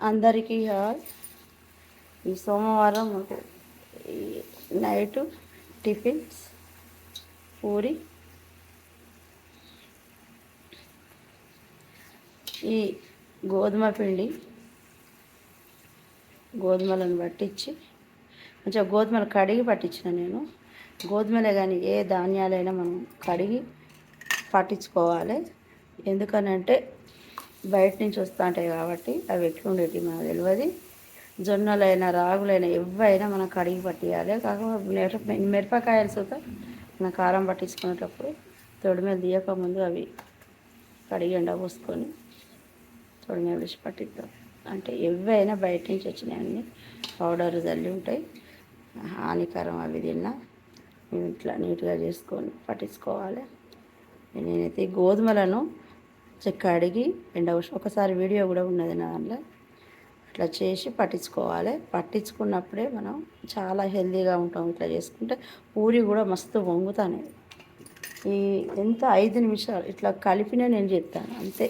అందరికీ ఈ సోమవారం ఈ నైటు టిఫిన్స్ పూరి, ఈ గోధుమలను పట్టించి కొంచెం గోధుమలు కడిగి పట్టించిన నేను. గోధుమలే కానీ ఏ ధాన్యాలైనా మనం కడిగి పట్టించుకోవాలి. ఎందుకనంటే బయట నుంచి వస్తూ ఉంటాయి కాబట్టి అవి ఎట్లుండేవి మనకు తెలియదు. జొన్నలైనా రాగులైనా ఎవైనా మనం కడిగి పట్టియాలి. కాకపోతే మిరపకాయలు సుత మనం కారం పట్టించుకునేటప్పుడు తొడి మీద తీయకముందు అవి కడిగి ఎండ పోసుకొని తొడి మీద వేసి పట్టిద్దాం. అంటే ఎవైనా బయట నుంచి వచ్చినాయన్నీ పౌడర్ చల్లి ఉంటాయి, హానికరం. అవి తిన్నా మేము ఇట్లా నీట్గా చేసుకొని పట్టించుకోవాలి. నేనైతే గోధుమలను కడిగి ఎండపోసి ఒకసారి వీడియో కూడా ఉన్నది నా దాంట్లో. ఇట్లా చేసి పట్టించుకోవాలి. పట్టించుకున్నప్పుడే మనం చాలా హెల్తీగా ఉంటాం. ఇట్లా చేసుకుంటే పూరి కూడా మస్తు వంగుతానే. ఈ ఎంత 5 నిమిషాలు ఇట్లా కలిపినే నేను చెప్తాను అంతే.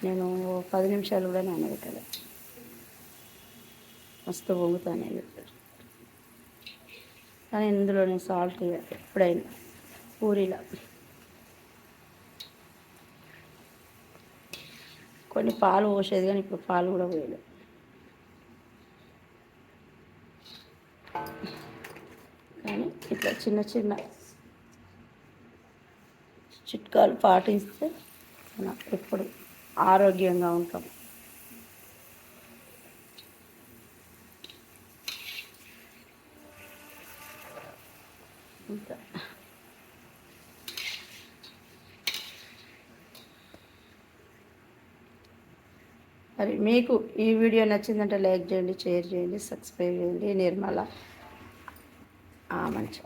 నేను 10 నిమిషాలు కూడా నానబెట్టాలి. మస్తు వంగుతానే చెప్తాను. కానీ ఇందులో నేను సాల్ట్ ఎప్పుడైనా పూరీలో కొన్ని పాలు పోసేది, కానీ ఇప్పుడు పాలు కూడా పోయలేదు. కానీ ఇట్లా చిన్న చిన్న చిట్కాలు పాటిస్తే మనం ఎప్పుడు ఆరోగ్యంగా ఉంటాం. ఇంకా మరి మీకు ఈ వీడియో నచ్చిందంటే లైక్ చేయండి, షేర్ చేయండి, సబ్స్క్రైబ్ చేయండి. నిర్మల మంచి